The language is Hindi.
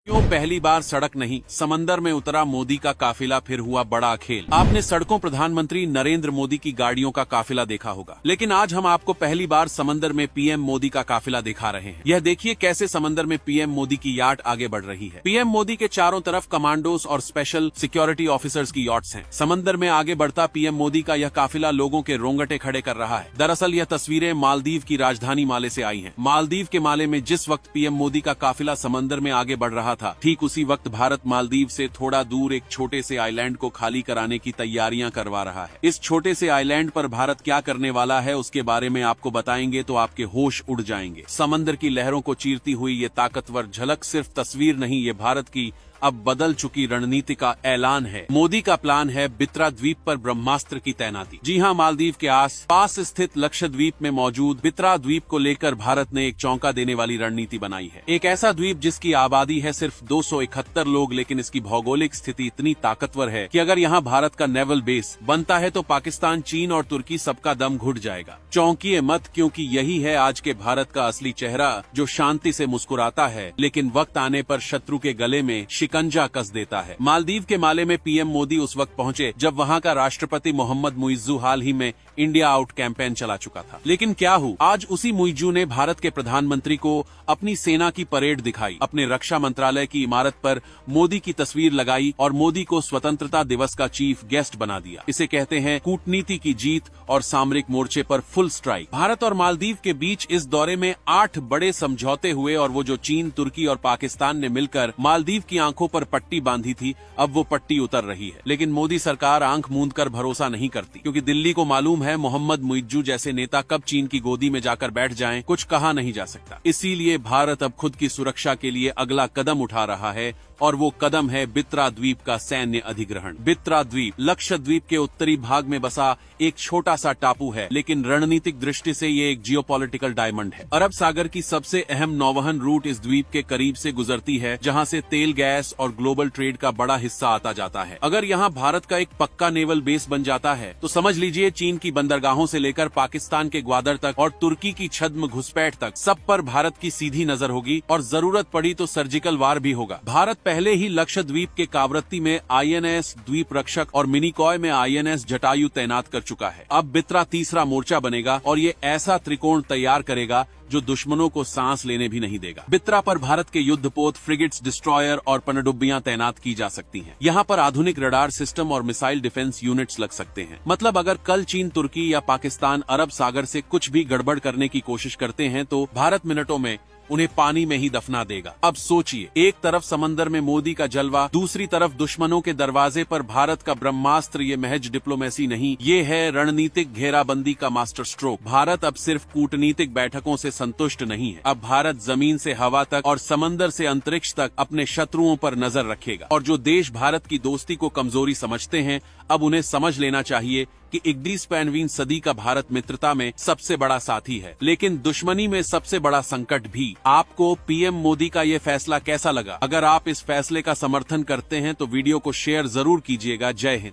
क्यों पहली बार सड़क नहीं समंदर में उतरा मोदी का काफिला, फिर हुआ बड़ा खेल। आपने सड़कों प्रधानमंत्री नरेंद्र मोदी की गाड़ियों का काफिला देखा होगा, लेकिन आज हम आपको पहली बार समंदर में पीएम मोदी का काफिला दिखा रहे हैं। यह देखिए कैसे समंदर में पीएम मोदी की याट आगे बढ़ रही है। पीएम मोदी के चारों तरफ कमांडोज और स्पेशल सिक्योरिटी ऑफिसर्स की याट्स हैं। समंदर में आगे बढ़ता पीएम मोदी का यह काफिला लोगों के रोंगटे खड़े कर रहा है। दरअसल यह तस्वीरें मालदीव की राजधानी माले से आई हैं। मालदीव के माले में जिस वक्त पीएम मोदी का काफिला समंदर में आगे बढ़ रहा था, ठीक उसी वक्त भारत मालदीव से थोड़ा दूर एक छोटे से आइलैंड को खाली कराने की तैयारियां करवा रहा है। इस छोटे से आइलैंड पर भारत क्या करने वाला है उसके बारे में आपको बताएंगे तो आपके होश उड़ जाएंगे। समंदर की लहरों को चीरती हुई ये ताकतवर झलक सिर्फ तस्वीर नहीं, ये भारत की अब बदल चुकी रणनीति का ऐलान है। मोदी का प्लान है बित्रा द्वीप पर ब्रह्मास्त्र की तैनाती। जी हां, मालदीव के पास स्थित लक्षद्वीप में मौजूद बित्रा द्वीप को लेकर भारत ने एक चौंका देने वाली रणनीति बनाई है। एक ऐसा द्वीप जिसकी आबादी है सिर्फ 271 लोग, लेकिन इसकी भौगोलिक स्थिति इतनी ताकतवर है कि अगर यहाँ भारत का नेवल बेस बनता है तो पाकिस्तान, चीन और तुर्की सबका दम घुट जाएगा। चौंकिए मत, क्योंकि यही है आज के भारत का असली चेहरा, जो शांति से मुस्कुराता है लेकिन वक्त आने पर शत्रु के गले में शिकंजा कस देता है। मालदीव के माले में पीएम मोदी उस वक्त पहुंचे जब वहां का राष्ट्रपति मोहम्मद मुइज्जू हाल ही में इंडिया आउट कैंपेन चला चुका था। लेकिन क्या हुआ, आज उसी मुइज्जू ने भारत के प्रधानमंत्री को अपनी सेना की परेड दिखाई, अपने रक्षा मंत्रालय की इमारत पर मोदी की तस्वीर लगाई और मोदी को स्वतंत्रता दिवस का चीफ गेस्ट बना दिया। इसे कहते हैं कूटनीति की जीत और सामरिक मोर्चे पर फुल स्ट्राइक। भारत और मालदीव के बीच इस दौरे में 8 बड़े समझौते हुए और वो जो चीन, तुर्की और पाकिस्तान ने मिलकर मालदीव की आंखों पर पट्टी बांधी थी, अब वो पट्टी उतर रही है। लेकिन मोदी सरकार आंख मूंद कर भरोसा नहीं करती, क्योंकि दिल्ली को मालूम है मोहम्मद मुइज्जू जैसे नेता कब चीन की गोदी में जाकर बैठ जाएं, कुछ कहा नहीं जा सकता। इसीलिए भारत अब खुद की सुरक्षा के लिए अगला कदम उठा रहा है और वो कदम है बित्रा द्वीप का सैन्य अधिग्रहण। बित्रा द्वीप लक्षद्वीप के उत्तरी भाग में बसा एक छोटा सा टापू है, लेकिन रणनीतिक दृष्टि से ये एक जियोपॉलिटिकल डायमंड है। अरब सागर की सबसे अहम नौवहन रूट इस द्वीप के करीब से गुजरती है, जहां से तेल, गैस और ग्लोबल ट्रेड का बड़ा हिस्सा आता जाता है। अगर यहाँ भारत का एक पक्का नेवल बेस बन जाता है तो समझ लीजिए चीन की बंदरगाहों से लेकर पाकिस्तान के ग्वादर तक और तुर्की की छद्म घुसपैठ तक सब पर भारत की सीधी नजर होगी और जरूरत पड़ी तो सर्जिकल वार भी होगा। भारत पहले ही लक्षद्वीप के कावरत्ती में आईएनएस द्वीप रक्षक और मिनिकॉय में आईएनएस जटायु तैनात कर चुका है। अब बित्रा तीसरा मोर्चा बनेगा और ये ऐसा त्रिकोण तैयार करेगा जो दुश्मनों को सांस लेने भी नहीं देगा। बित्रा पर भारत के युद्धपोत, फ्रिगेट्स, डिस्ट्रॉयर और पनडुब्बियां तैनात की जा सकती हैं। यहाँ पर आधुनिक रडार सिस्टम और मिसाइल डिफेंस यूनिट्स लग सकते हैं। मतलब अगर कल चीन, तुर्की या पाकिस्तान अरब सागर से कुछ भी गड़बड़ करने की कोशिश करते हैं तो भारत मिनटों में उन्हें पानी में ही दफना देगा। अब सोचिए, एक तरफ समंदर में मोदी का जलवा, दूसरी तरफ दुश्मनों के दरवाजे पर भारत का ब्रह्मास्त्र। ये महज डिप्लोमेसी नहीं, ये है रणनीतिक घेराबंदी का मास्टर स्ट्रोक। भारत अब सिर्फ कूटनीतिक बैठकों से संतुष्ट नहीं है, अब भारत जमीन से हवा तक और समंदर से अंतरिक्ष तक अपने शत्रुओं पर नजर रखेगा। और जो देश भारत की दोस्ती को कमजोरी समझते हैं, अब उन्हें समझ लेना चाहिए कि इग्डीस पैनवीन सदी का भारत मित्रता में सबसे बड़ा साथी है, लेकिन दुश्मनी में सबसे बड़ा संकट भी। आपको पीएम मोदी का ये फैसला कैसा लगा? अगर आप इस फैसले का समर्थन करते हैं तो वीडियो को शेयर जरूर कीजिएगा। जय हिंद।